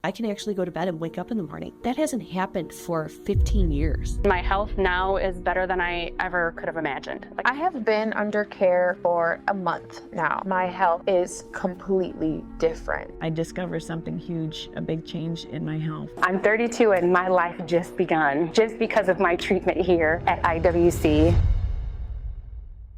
I can actually go to bed and wake up in the morning. That hasn't happened for 15 years. My health now is better than I ever could have imagined. I have been under care for a month now. My health is completely different. I discovered something huge, a big change in my health. I'm 32 and my life just begun just because of my treatment here at IWC.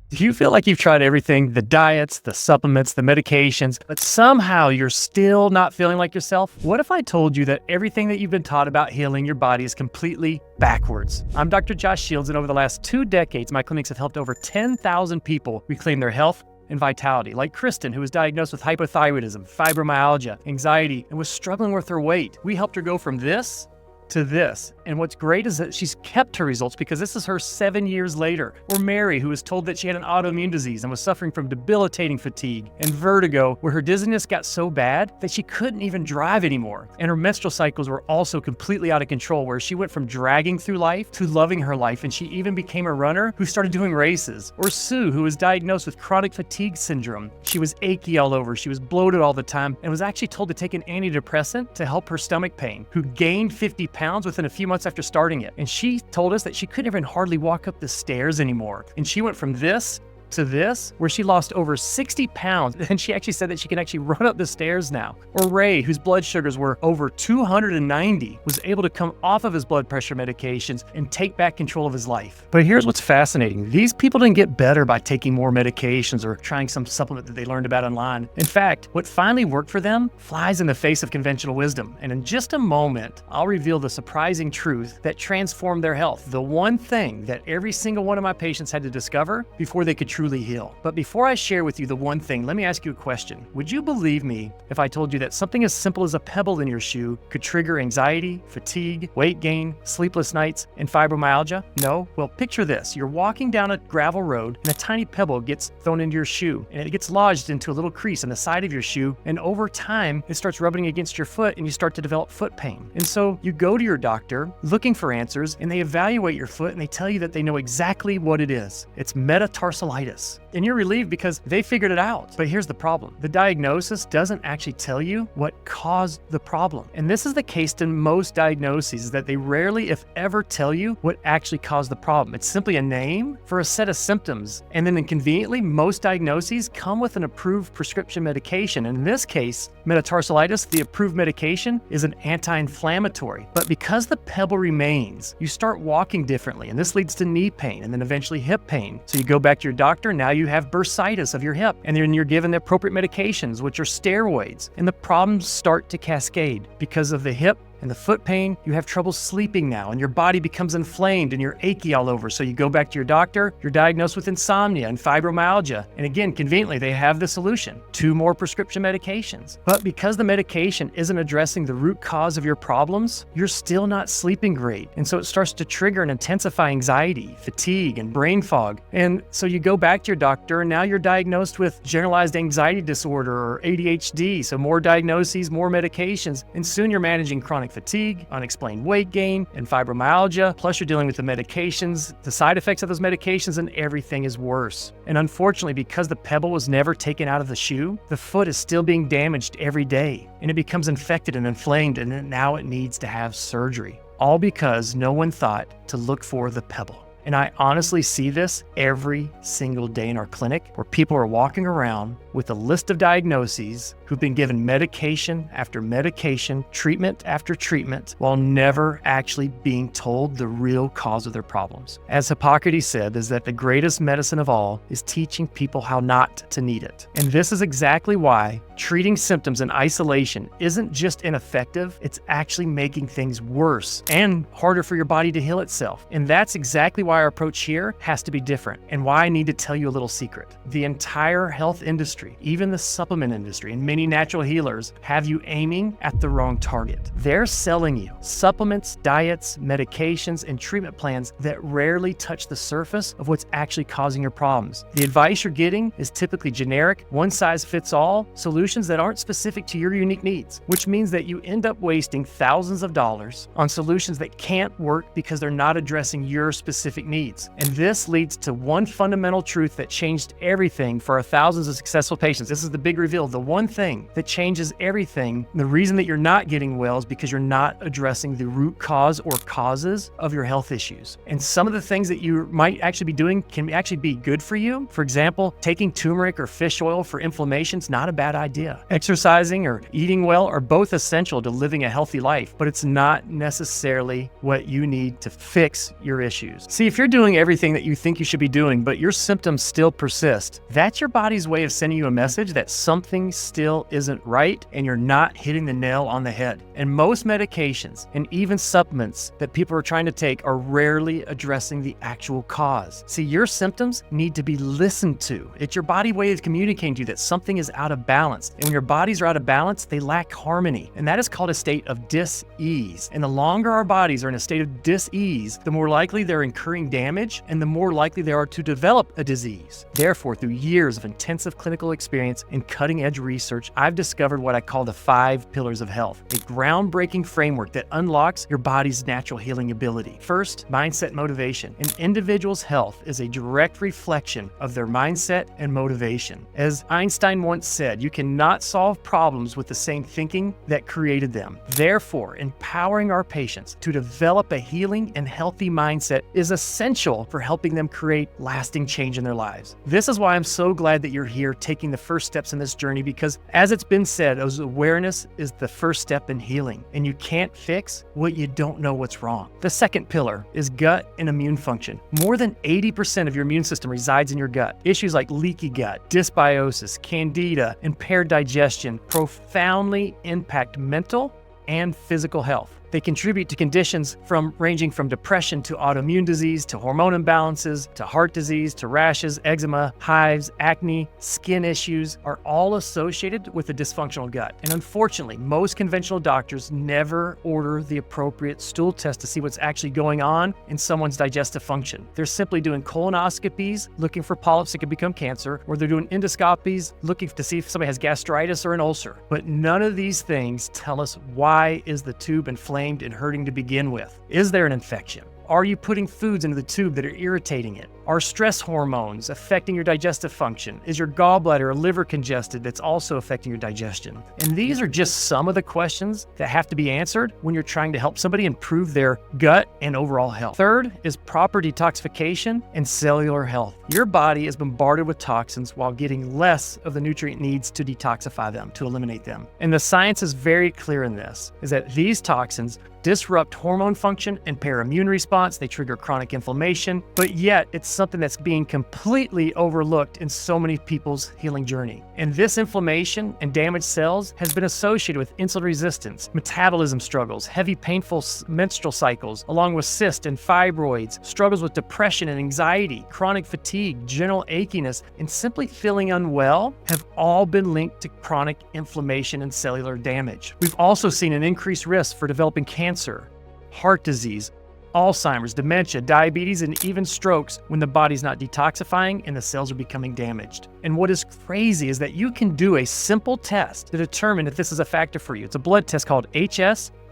Do you feel like you've tried everything, the diets, the supplements, the medications, but somehow you're still not feeling like yourself? What if I told you that everything that you've been taught about healing your body is completely backwards? I'm Dr. Josh Shields, and over the last 2 decades, my clinics have helped over 10,000 people reclaim their health and vitality, like Kristen, who was diagnosed with hypothyroidism, fibromyalgia, anxiety, and was struggling with her weight. We helped her go from this to this. And what's great is that she's kept her results because this is her 7 years later. Or Mary, who was told that she had an autoimmune disease and was suffering from debilitating fatigue and vertigo, where her dizziness got so bad that she couldn't even drive anymore. And her menstrual cycles were also completely out of control, where she went from dragging through life to loving her life, and she even became a runner who started doing races. Or Sue, who was diagnosed with chronic fatigue syndrome. She was achy all over, she was bloated all the time, and was actually told to take an antidepressant to help her stomach pain, who gained 50 pounds within a few months after starting it. And she told us that she couldn't even hardly walk up the stairs anymore. And she went from this to this, where she lost over 60 pounds. And she actually said that she can actually run up the stairs now. Or Ray, whose blood sugars were over 290, was able to come off of his blood pressure medications and take back control of his life. But here's what's fascinating. These people didn't get better by taking more medications or trying some supplement that they learned about online. In fact, what finally worked for them flies in the face of conventional wisdom. And in just a moment, I'll reveal the surprising truth that transformed their health. The one thing that every single one of my patients had to discover before they could truly heal. But before I share with you the one thing, let me ask you a question. Would you believe me if I told you that something as simple as a pebble in your shoe could trigger anxiety, fatigue, weight gain, sleepless nights, and fibromyalgia? No? Well, picture this. You're walking down a gravel road and a tiny pebble gets thrown into your shoe, and it gets lodged into a little crease on the side of your shoe, and over time it starts rubbing against your foot and you start to develop foot pain. And so you go to your doctor looking for answers, and they evaluate your foot and they tell you that they know exactly what it is. It's metatarsalitis. And you're relieved because they figured it out. But here's the problem. The diagnosis doesn't actually tell you what caused the problem. And this is the case in most diagnoses, that they rarely, if ever, tell you what actually caused the problem. It's simply a name for a set of symptoms. And then inconveniently, most diagnoses come with an approved prescription medication. And in this case, metatarsalitis, the approved medication is an anti-inflammatory. But because the pebble remains, you start walking differently, and this leads to knee pain and then eventually hip pain. So you go back to your doctor. Now you have bursitis of your hip, and then you're given the appropriate medications, which are steroids, and the problems start to cascade. Because of the hip and the foot pain, you have trouble sleeping now, and your body becomes inflamed and you're achy all over. So you go back to your doctor, you're diagnosed with insomnia and fibromyalgia. And again, conveniently, they have the solution: 2 more prescription medications. But because the medication isn't addressing the root cause of your problems, you're still not sleeping great. And so it starts to trigger and intensify anxiety, fatigue, and brain fog. And so you go back to your doctor, and now you're diagnosed with generalized anxiety disorder or ADHD. So more diagnoses, more medications, and soon you're managing chronic fatigue, unexplained weight gain, and fibromyalgia. Plus you're dealing with the medications, the side effects of those medications, and everything is worse. And unfortunately, because the pebble was never taken out of the shoe, the foot is still being damaged every day, and it becomes infected and inflamed, and now it needs to have surgery. All because no one thought to look for the pebble. And I honestly see this every single day in our clinic, where people are walking around with a list of diagnoses, who've been given medication after medication, treatment after treatment, while never actually being told the real cause of their problems. As Hippocrates said, is that the greatest medicine of all is teaching people how not to need it. And this is exactly why treating symptoms in isolation isn't just ineffective, it's actually making things worse and harder for your body to heal itself. And that's exactly why our approach here has to be different, and why I need to tell you a little secret. The entire health industry, even the supplement industry, and many natural healers have you aiming at the wrong target. They're selling you supplements, diets, medications, and treatment plans that rarely touch the surface of what's actually causing your problems. The advice you're getting is typically generic, one-size-fits-all solutions that aren't specific to your unique needs, which means that you end up wasting thousands of dollars on solutions that can't work because they're not addressing your specific needs. And this leads to one fundamental truth that changed everything for our thousands of successful successful patients, this is the big reveal. The one thing that changes everything, the reason that you're not getting well is because you're not addressing the root cause or causes of your health issues. And some of the things that you might actually be doing can actually be good for you. For example, taking turmeric or fish oil for inflammation is not a bad idea. Exercising or eating well are both essential to living a healthy life, but it's not necessarily what you need to fix your issues. See, if you're doing everything that you think you should be doing, but your symptoms still persist, that's your body's way of sending you a message that something still isn't right and you're not hitting the nail on the head. And most medications and even supplements that people are trying to take are rarely addressing the actual cause. See, your symptoms need to be listened to. It's your body way of communicating to you that something is out of balance. And when your bodies are out of balance, they lack harmony. And that is called a state of dis-ease. And the longer our bodies are in a state of dis-ease, the more likely they're incurring damage and the more likely they are to develop a disease. Therefore, through years of intensive clinical experience and cutting-edge research, I've discovered what I call the 5 pillars of health, a groundbreaking framework that unlocks your body's natural healing ability. First, mindset motivation. An individual's health is a direct reflection of their mindset and motivation. As Einstein once said, you cannot solve problems with the same thinking that created them. Therefore, empowering our patients to develop a healing and healthy mindset is essential for helping them create lasting change in their lives. This is why I'm so glad that you're here taking the first steps in this journey, because as it's been said, awareness is the first step in healing, and you can't fix what you don't know what's wrong. The second pillar is gut and immune function. More than 80% of your immune system resides in your gut. Issues like leaky gut, dysbiosis, candida, impaired digestion profoundly impact mental and physical health. They contribute to conditions ranging from depression to autoimmune disease, to hormone imbalances, to heart disease, to rashes, eczema, hives, acne, skin issues are all associated with a dysfunctional gut. And unfortunately, most conventional doctors never order the appropriate stool test to see what's actually going on in someone's digestive function. They're simply doing colonoscopies, looking for polyps that could become cancer, or they're doing endoscopies, looking to see if somebody has gastritis or an ulcer. But none of these things tell us why is the tube inflamed and hurting to begin with. Is there an infection? Are you putting foods into the tube that are irritating it? Are stress hormones affecting your digestive function? Is your gallbladder or liver congested that's also affecting your digestion? And these are just some of the questions that have to be answered when you're trying to help somebody improve their gut and overall health. Third is proper detoxification and cellular health. Your body is bombarded with toxins while getting less of the nutrient needs to detoxify them, to eliminate them. And the science is very clear in this, is that these toxins disrupt hormone function, impair immune response, they trigger chronic inflammation, but yet it's something that's being completely overlooked in so many people's healing journey. And this inflammation and damaged cells has been associated with insulin resistance, metabolism struggles, heavy painful menstrual cycles, along with cysts and fibroids, struggles with depression and anxiety, chronic fatigue, general achiness, and simply feeling unwell have all been linked to chronic inflammation and cellular damage. We've also seen an increased risk for developing cancer, heart disease, Alzheimer's, dementia, diabetes, and even strokes when the body's not detoxifying and the cells are becoming damaged. And what is crazy is that you can do a simple test to determine if this is a factor for you. It's a blood test called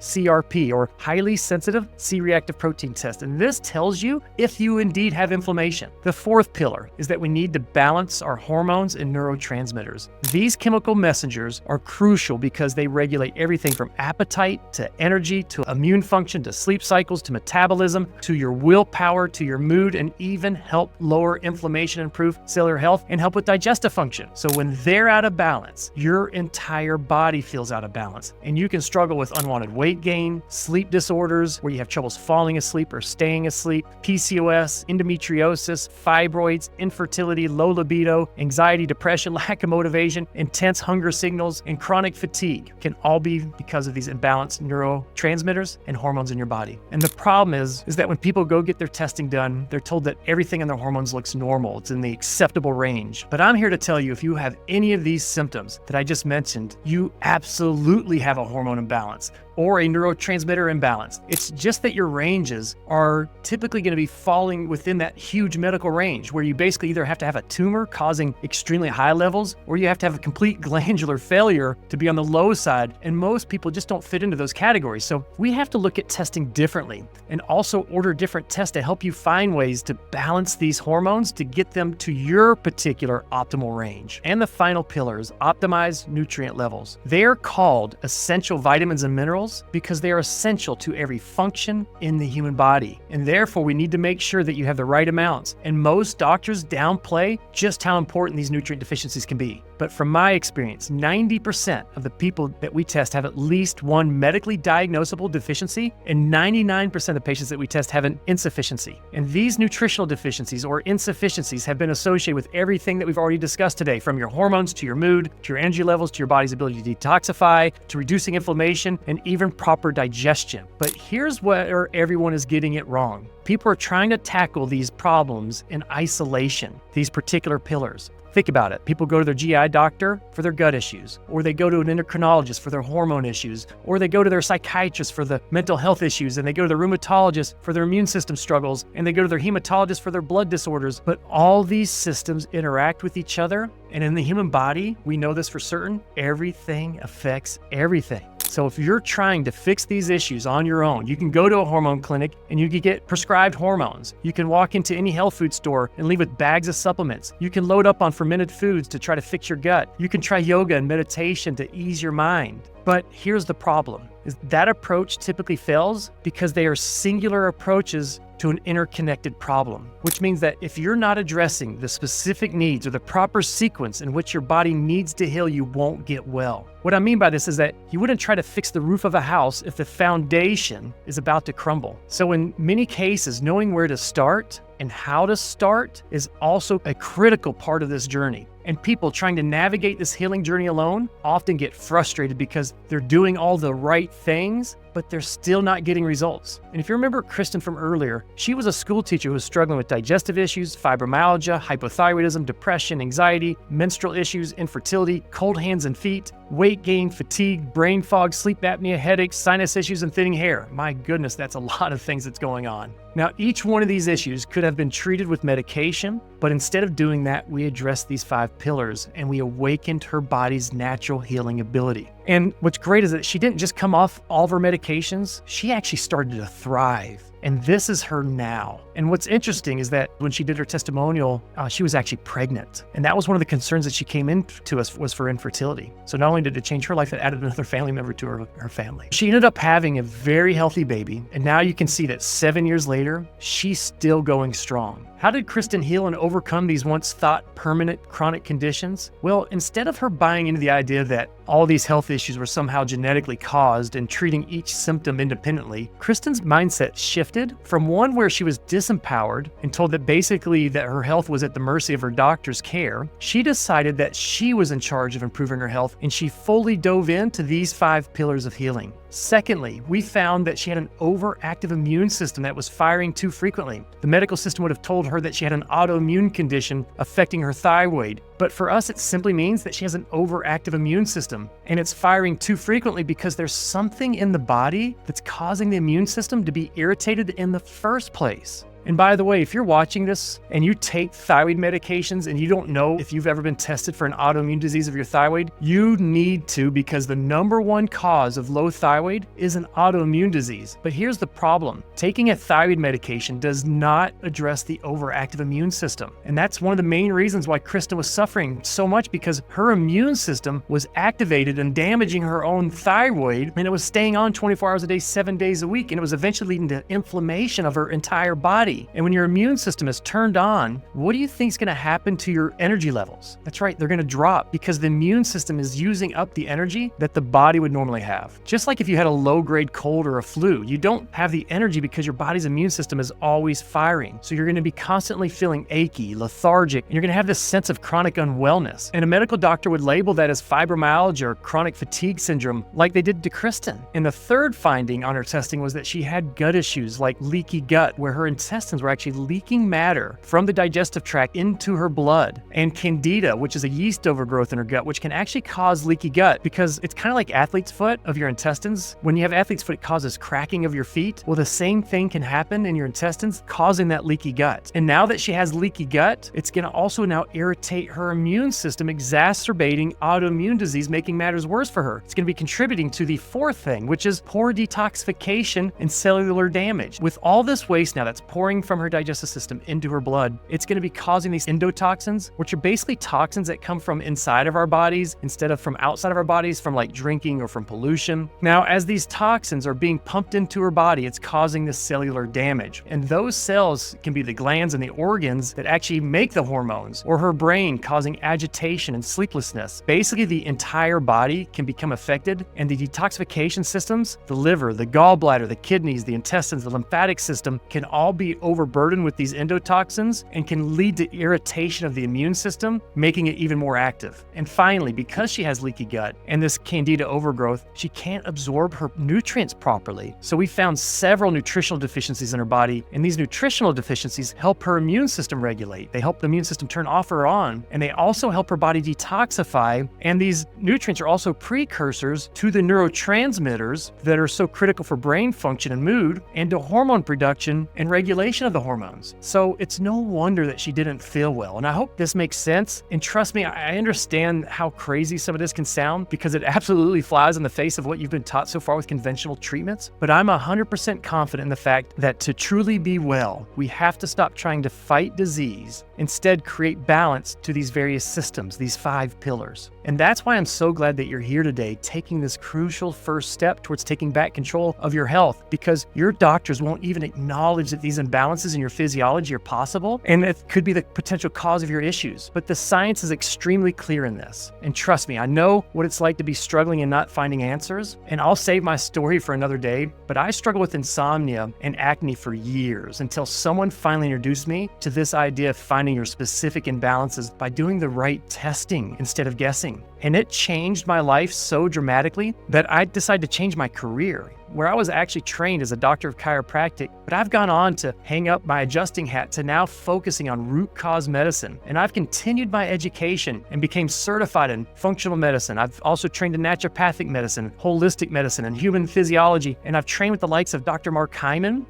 C.F.M.P, or highly sensitive C-reactive protein test. And this tells you if you indeed have inflammation. The fourth pillar is that we need to balance our hormones and neurotransmitters. These chemical messengers are crucial because they regulate everything from appetite to energy to immune function to sleep cycles to metabolism to your willpower to your mood, and even help lower inflammation, improve cellular health, and help with digestive function. So when they're out of balance, your entire body feels out of balance, and you can struggle with unwanted weight gain, sleep disorders where you have troubles falling asleep or staying asleep, PCOS, endometriosis, fibroids, infertility, low libido, anxiety, depression, lack of motivation, intense hunger signals, and chronic fatigue can all be because of these imbalanced neurotransmitters and hormones in your body. And the problem is that when people go get their testing done, they're told that everything in their hormones looks normal. It's in the acceptable range. But I'm here to tell you, if you have any of these symptoms that I just mentioned, you absolutely have a hormone imbalance or or a neurotransmitter imbalance. It's just that your ranges are typically going to be falling within that huge medical range where you basically either have to have a tumor causing extremely high levels or you have to have a complete glandular failure to be on the low side. And most people just don't fit into those categories. So we have to look at testing differently and also order different tests to help you find ways to balance these hormones to get them to your particular optimal range. And the final pillar is optimize nutrient levels. They are called essential vitamins and minerals because they are essential to every function in the human body. And therefore, we need to make sure that you have the right amounts. And most doctors downplay just how important these nutrient deficiencies can be. But from my experience, 90% of the people that we test have at least one medically diagnosable deficiency, and 99% of patients that we test have an insufficiency. And these nutritional deficiencies or insufficiencies have been associated with everything that we've already discussed today, from your hormones to your mood, to your energy levels, to your body's ability to detoxify, to reducing inflammation, and even proper digestion. But here's where everyone is getting it wrong. People are trying to tackle these problems in isolation, these particular pillars. Think about it. People go to their GI doctor for their gut issues, or they go to an endocrinologist for their hormone issues, or they go to their psychiatrist for the mental health issues, and they go to their rheumatologist for their immune system struggles, and they go to their hematologist for their blood disorders. But all these systems interact with each other, and in the human body, we know this for certain, everything affects everything. So if you're trying to fix these issues on your own, you can go to a hormone clinic and you can get prescribed hormones. You can walk into any health food store and leave with bags of supplements. You can load up on fermented foods to try to fix your gut. You can try yoga and meditation to ease your mind. But here's the problem, is that approach typically fails because they are singular approaches to an interconnected problem, which means that if you're not addressing the specific needs or the proper sequence in which your body needs to heal, you won't get well. What I mean by this is that you wouldn't try to fix the roof of a house if the foundation is about to crumble. So in many cases, knowing where to start and how to start is also a critical part of this journey. And people trying to navigate this healing journey alone often get frustrated because they're doing all the right things, but they're still not getting results. And if you remember Kristen from earlier, she was a school teacher who was struggling with digestive issues, fibromyalgia, hypothyroidism, depression, anxiety, menstrual issues, infertility, cold hands and feet, weight gain, fatigue, brain fog, sleep apnea, headaches, sinus issues, and thinning hair. My goodness, that's a lot of things that's going on. Now, each one of these issues could have been treated with medication, but instead of doing that, we addressed these 5 pillars and we awakened her body's natural healing ability. And what's great is that she didn't just come off all of her medications, she actually started to thrive. And this is her now. And what's interesting is that when she did her testimonial, she was actually pregnant. And that was one of the concerns that she came into us was for infertility. So not only did it change her life, it added another family member to her family. She ended up having a very healthy baby. And now you can see that 7 years later, she's still going strong. How did Kristen heal and overcome these once thought permanent chronic conditions? Well, instead of her buying into the idea that all these health issues were somehow genetically caused and treating each symptom independently, Kristen's mindset shifted from one where she was disempowered and told that basically that her health was at the mercy of her doctor's care. She decided that she was in charge of improving her health, and she fully dove into these 5 pillars of healing. Secondly, we found that she had an overactive immune system that was firing too frequently. The medical system would have told her that she had an autoimmune condition affecting her thyroid. But for us, it simply means that she has an overactive immune system, and it's firing too frequently because there's something in the body that's causing the immune system to be irritated in the first place. And by the way, if you're watching this and you take thyroid medications and you don't know if you've ever been tested for an autoimmune disease of your thyroid, you need to, because the #1 cause of low thyroid is an autoimmune disease. But here's the problem. Taking a thyroid medication does not address the overactive immune system. And that's one of the main reasons why Kristen was suffering so much, because her immune system was activated and damaging her own thyroid, and it was staying on 24 hours a day, 7 days a week, and it was eventually leading to inflammation of her entire body. And when your immune system is turned on, what do you think is going to happen to your energy levels? That's right, they're going to drop because the immune system is using up the energy that the body would normally have. Just like if you had a low-grade cold or a flu, you don't have the energy because your body's immune system is always firing. So you're going to be constantly feeling achy, lethargic, and you're going to have this sense of chronic unwellness. And a medical doctor would label that as fibromyalgia or chronic fatigue syndrome, like they did to Kristen. And the third finding on her testing was that she had gut issues like leaky gut, where her intestines intestines were actually leaking matter from the digestive tract into her blood, and candida, which is a yeast overgrowth in her gut, which can actually cause leaky gut because it's kind of like athlete's foot of your intestines. When you have athlete's foot, it causes cracking of your feet. Well, the same thing can happen in your intestines, causing that leaky gut. And now that she has leaky gut, it's going to also now irritate her immune system, exacerbating autoimmune disease, making matters worse for her. It's going to be contributing to the fourth thing, which is poor detoxification and cellular damage. With all this waste now that's pouring from her digestive system into her blood, it's going to be causing these endotoxins, which are basically toxins that come from inside of our bodies instead of from outside of our bodies, from like drinking or from pollution. Now, as these toxins are being pumped into her body, it's causing this cellular damage. And those cells can be the glands and the organs that actually make the hormones, or her brain, causing agitation and sleeplessness. Basically, the entire body can become affected, and the detoxification systems, the liver, the gallbladder, the kidneys, the intestines, the lymphatic system, can all be overburdened with these endotoxins and can lead to irritation of the immune system, making it even more active. And finally, because she has leaky gut and this candida overgrowth, she can't absorb her nutrients properly. So we found several nutritional deficiencies in her body, and these nutritional deficiencies help her immune system regulate. They help the immune system turn off or on, and they also help her body detoxify. And these nutrients are also precursors to the neurotransmitters that are so critical for brain function and mood, and to hormone production and regulation of the hormones. So it's no wonder that she didn't feel well. And I hope this makes sense. And trust me, I understand how crazy some of this can sound because it absolutely flies in the face of what you've been taught so far with conventional treatments. But I'm 100% confident in the fact that to truly be well, we have to stop trying to fight disease, instead create balance to these various systems, these 5 pillars. And that's why I'm so glad that you're here today, taking this crucial first step towards taking back control of your health, because your doctors won't even acknowledge that these imbalances in your physiology are possible, and it could be the potential cause of your issues. But the science is extremely clear in this. And trust me, I know what it's like to be struggling and not finding answers, and I'll save my story for another day, but I struggled with insomnia and acne for years until someone finally introduced me to this idea of finding your specific imbalances by doing the right testing instead of guessing. And it changed my life so dramatically that I decided to change my career, where I was actually trained as a doctor of chiropractic, but I've gone on to hang up my adjusting hat to now focusing on root cause medicine. And I've continued my education and became certified in functional medicine. I've also trained in naturopathic medicine, holistic medicine, and human physiology. And I've trained with the likes of Dr. Mark Hyman,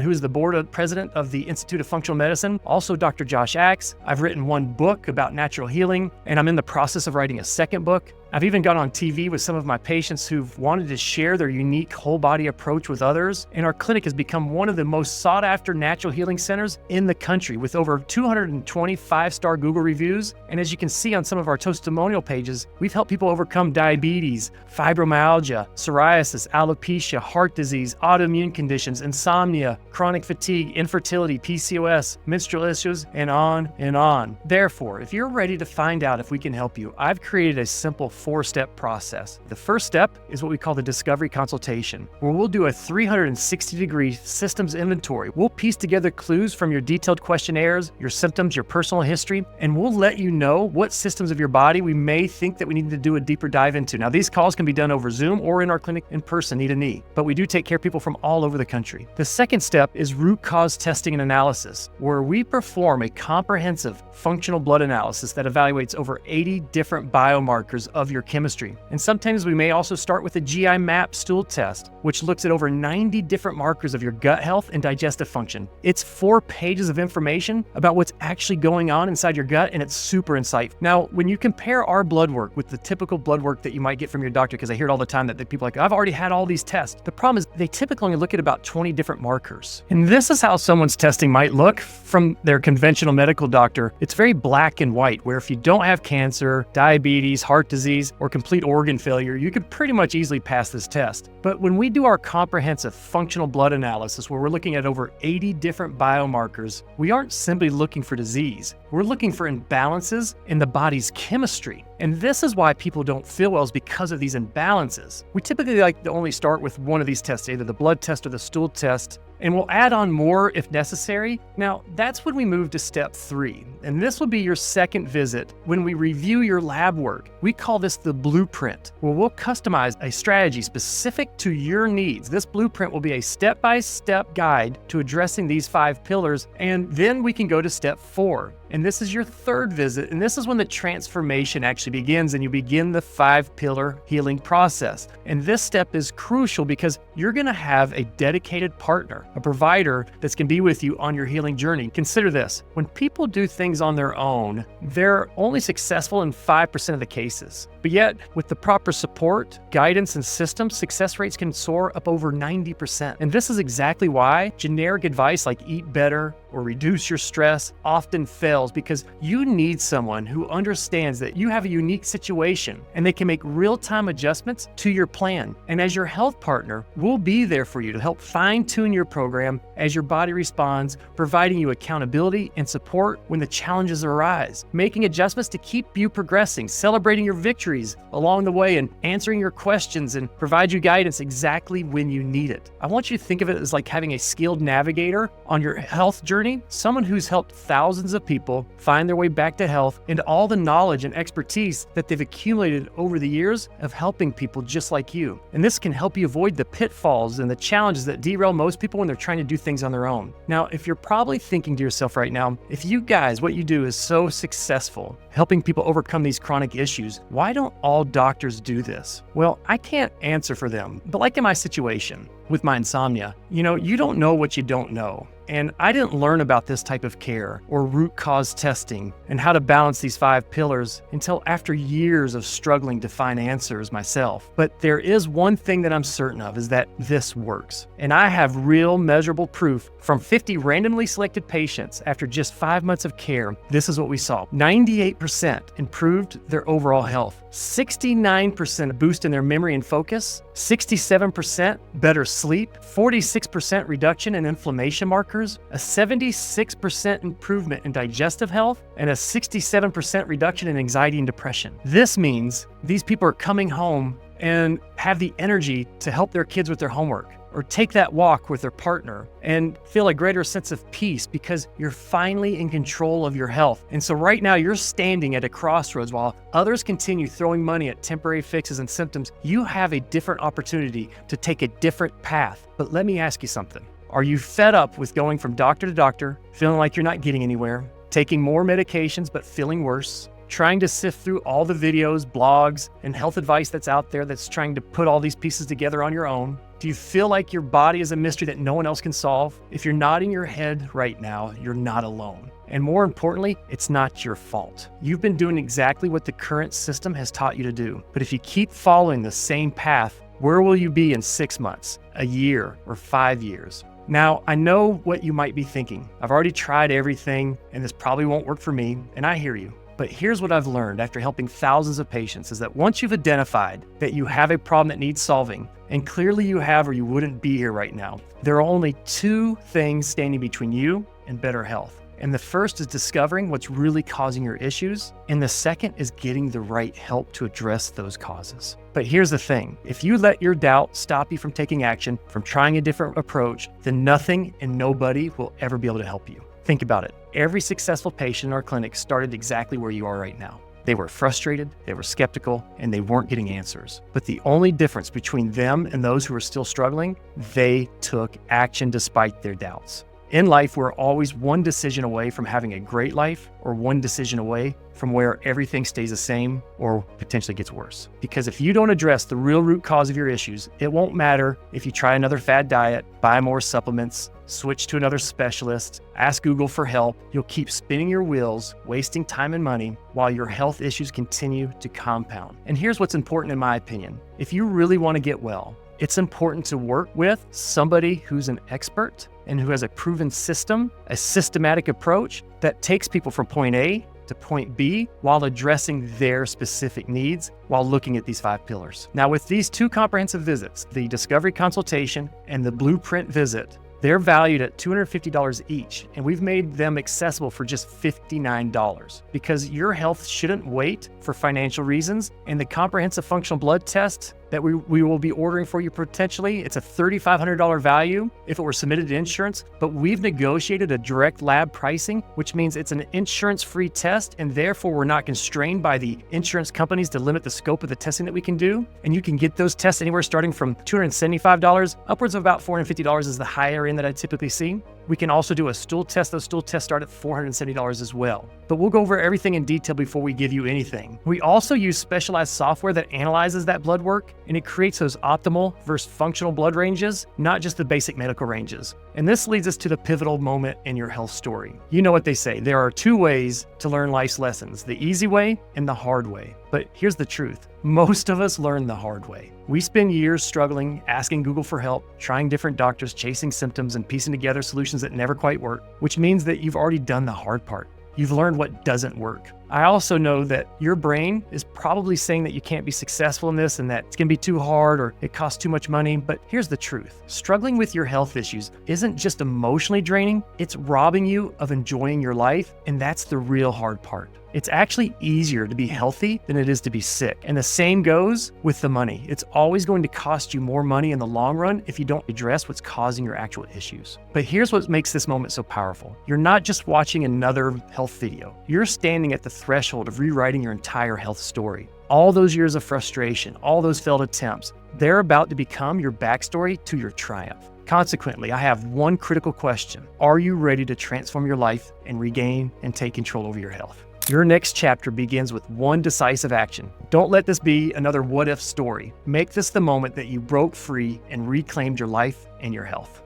who is the board president of the Institute of Functional Medicine, also Dr. Josh Axe. I've written 1 book about natural healing, and I'm in the process of writing a second book. I've even gone on TV with some of my patients who've wanted to share their unique whole body approach with others. And our clinic has become one of the most sought after natural healing centers in the country, with over 220 5-star Google reviews. And as you can see on some of our testimonial pages, we've helped people overcome diabetes, fibromyalgia, psoriasis, alopecia, heart disease, autoimmune conditions, insomnia, chronic fatigue, infertility, PCOS, menstrual issues, and on and on. Therefore, if you're ready to find out if we can help you, I've created a simple 4-step process. The first step is what we call the discovery consultation, where we'll do a 360-degree systems inventory. We'll piece together clues from your detailed questionnaires, your symptoms, your personal history, and we'll let you know what systems of your body we may think that we need to do a deeper dive into. Now, these calls can be done over Zoom or in our clinic in person, knee to knee, but we do take care of people from all over the country. The second step is root cause testing and analysis, where we perform a comprehensive functional blood analysis that evaluates over 80 different biomarkers of your chemistry. And sometimes we may also start with a GI map stool test, which looks at over 90 different markers of your gut health and digestive function. It's 4 pages of information about what's actually going on inside your gut, and it's super insightful. Now, when you compare our blood work with the typical blood work that you might get from your doctor, because I hear it all the time that people are like, I've already had all these tests. The problem is they typically only look at about 20 different markers. And this is how someone's testing might look from their conventional medical doctor. It's very black and white, where if you don't have cancer, diabetes, heart disease, or complete organ failure, you could pretty much easily pass this test. But when we do our comprehensive functional blood analysis, where we're looking at over 80 different biomarkers, we aren't simply looking for disease. We're looking for imbalances in the body's chemistry. And this is why people don't feel well, is because of these imbalances. We typically like to only start with one of these tests, either the blood test or the stool test, and we'll add on more if necessary. Now, that's when we move to step 3, and this will be your second visit when we review your lab work. We call this this the blueprint, where we'll customize a strategy specific to your needs. This blueprint will be a step-by-step guide to addressing these 5 pillars, and then we can go to step 4. And this is your 3rd visit, and this is when the transformation actually begins and you begin the 5-pillar healing process. And this step is crucial because you're gonna have a dedicated partner, a provider that's gonna be with you on your healing journey. Consider this, when people do things on their own, they're only successful in 5% of the cases. But yet, with the proper support, guidance, and systems, success rates can soar up over 90%. And this is exactly why generic advice like eat better or reduce your stress often fails, because you need someone who understands that you have a unique situation and they can make real-time adjustments to your plan. And as your health partner, we'll be there for you to help fine-tune your program as your body responds, providing you accountability and support when the challenges arise, making adjustments to keep you progressing, celebrating your victories along the way, and answering your questions and provide you guidance exactly when you need it. I want you to think of it as like having a skilled navigator on your health journey, someone who's helped thousands of people find their way back to health, and all the knowledge and expertise that they've accumulated over the years of helping people just like you. And this can help you avoid the pitfalls and the challenges that derail most people when they're trying to do things on their own. Now, if you're probably thinking to yourself right now, if you guys, what you do is so successful, helping people overcome these chronic issues, why don't all doctors do this? Well, I can't answer for them, but like in my situation with my insomnia, you don't know what you don't know. And I didn't learn about this type of care or root cause testing and how to balance these 5 pillars until after years of struggling to find answers myself. But there is one thing that I'm certain of, is that this works. And I have real measurable proof from 50 randomly selected patients after just 5 months of care. This is what we saw. 98% improved their overall health, 69% boost in their memory and focus, 67% better sleep, 46% reduction in inflammation markers, a 76% improvement in digestive health, and a 67% reduction in anxiety and depression. This means these people are coming home and have the energy to help their kids with their homework, or take that walk with their partner, and feel a greater sense of peace because you're finally in control of your health. And so right now you're standing at a crossroads. While others continue throwing money at temporary fixes and symptoms, you have a different opportunity to take a different path. But let me ask you something. Are you fed up with going from doctor to doctor, feeling like you're not getting anywhere, taking more medications but feeling worse, trying to sift through all the videos, blogs, and health advice that's out there that's trying to put all these pieces together on your own? Do you feel like your body is a mystery that no one else can solve? If you're nodding your head right now, you're not alone. And more importantly, it's not your fault. You've been doing exactly what the current system has taught you to do. But if you keep following the same path, where will you be in 6 months, a year, or 5 years? Now, I know what you might be thinking. I've already tried everything, and this probably won't work for me, and I hear you. But here's what I've learned after helping thousands of patients, is that once you've identified that you have a problem that needs solving, and clearly you have or you wouldn't be here right now, there are only 2 things standing between you and better health. And the first is discovering what's really causing your issues, and the second is getting the right help to address those causes. But here's the thing, if you let your doubt stop you from taking action, from trying a different approach, then nothing and nobody will ever be able to help you. Think about it. Every successful patient in our clinic started exactly where you are right now. They were frustrated, they were skeptical, and they weren't getting answers. But the only difference between them and those who are still struggling, they took action despite their doubts. In life, we're always one decision away from having a great life, or one decision away from where everything stays the same or potentially gets worse. Because if you don't address the real root cause of your issues, it won't matter if you try another fad diet, buy more supplements, switch to another specialist, ask Google for help. You'll keep spinning your wheels, wasting time and money, while your health issues continue to compound. And here's what's important in my opinion. If you really want to get well, it's important to work with somebody who's an expert and who has a proven system, a systematic approach that takes people from point A to point B while addressing their specific needs while looking at these 5 pillars. Now, with these 2 comprehensive visits, the discovery consultation and the blueprint visit, they're valued at $250 each, and we've made them accessible for just $59 because your health shouldn't wait for financial reasons, and the comprehensive functional blood test that we will be ordering for you potentially. It's a $3,500 value if it were submitted to insurance, but we've negotiated a direct lab pricing, which means it's an insurance-free test, and therefore we're not constrained by the insurance companies to limit the scope of the testing that we can do. And you can get those tests anywhere starting from $275, upwards of about $450 is the higher end that I typically see. We can also do a stool test. Those stool tests start at $470 as well. But we'll go over everything in detail before we give you anything. We also use specialized software that analyzes that blood work, and it creates those optimal versus functional blood ranges, not just the basic medical ranges. And this leads us to the pivotal moment in your health story. You know what they say, there are two ways to learn life's lessons, the easy way and the hard way. But here's the truth. Most of us learn the hard way. We spend years struggling, asking Google for help, trying different doctors, chasing symptoms, and piecing together solutions that never quite work, which means that you've already done the hard part. You've learned what doesn't work. I also know that your brain is probably saying that you can't be successful in this and that it's gonna be too hard or it costs too much money, but here's the truth. Struggling with your health issues isn't just emotionally draining, it's robbing you of enjoying your life, and that's the real hard part. It's actually easier to be healthy than it is to be sick. And the same goes with the money. It's always going to cost you more money in the long run if you don't address what's causing your actual issues. But here's what makes this moment so powerful. You're not just watching another health video. You're standing at the threshold of rewriting your entire health story. All those years of frustration, all those failed attempts, they're about to become your backstory to your triumph. Consequently, I have one critical question. Are you ready to transform your life and regain and take control over your health? Your next chapter begins with one decisive action. Don't let this be another what-if story. Make this the moment that you broke free and reclaimed your life and your health.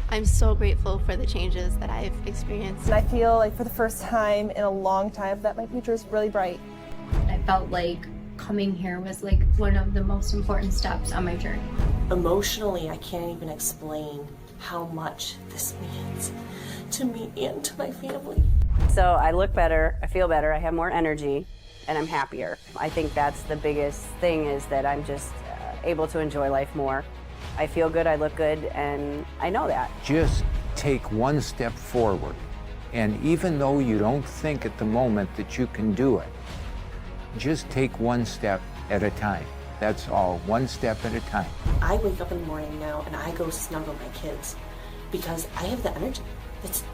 I'm so grateful for the changes that I've experienced. And I feel like for the first time in a long time that my future is really bright. I felt like coming here was like one of the most important steps on my journey. Emotionally, I can't even explain how much this means to me and to my family. So I look better, I feel better, I have more energy, and I'm happier. I think that's the biggest thing, is that I'm just able to enjoy life more. I feel good, I look good, and I know that. Just take one step forward. And even though you don't think at the moment that you can do it, just take one step at a time. That's all, one step at a time. I wake up in the morning now and I go snuggle my kids because I have the energy.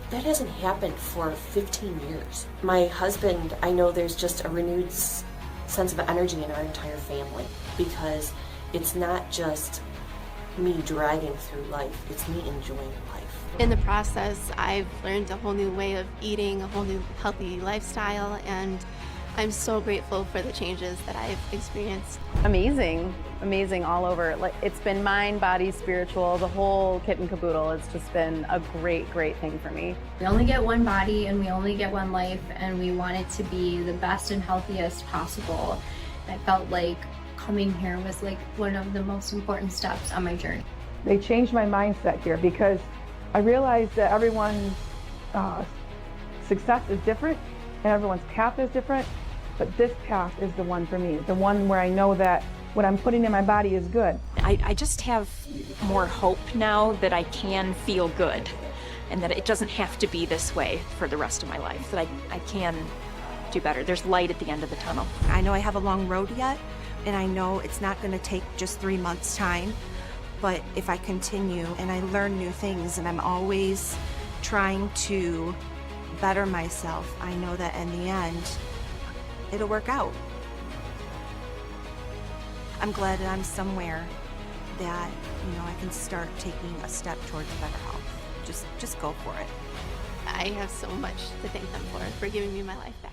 That hasn't happened for 15 years. My husband, I know there's just a renewed sense of energy in our entire family because it's not just me dragging through life, it's me enjoying life. In the process, I've learned a whole new way of eating, a whole new healthy lifestyle, and I'm so grateful for the changes that I've experienced. Amazing all over. Like, it's been mind, body, spiritual, the whole kit and caboodle. It's just been a great thing for me. We only get one body and we only get one life, and we want it to be the best and healthiest possible. I felt like coming here was like one of the most important steps on my journey. They changed my mindset here because I realized that everyone's success is different and everyone's path is different, but this path is the one for me, the one where I know that what I'm putting in my body is good. I just have more hope now that I can feel good and that it doesn't have to be this way for the rest of my life, that I can do better. There's light at the end of the tunnel. I know I have a long road yet, and I know it's not going to take just 3 months' time, but if I continue and I learn new things and I'm always trying to better myself, I know that in the end, it'll work out. I'm glad that I'm somewhere that, I can start taking a step towards better health. Just go for it. I have so much to thank them for giving me my life back.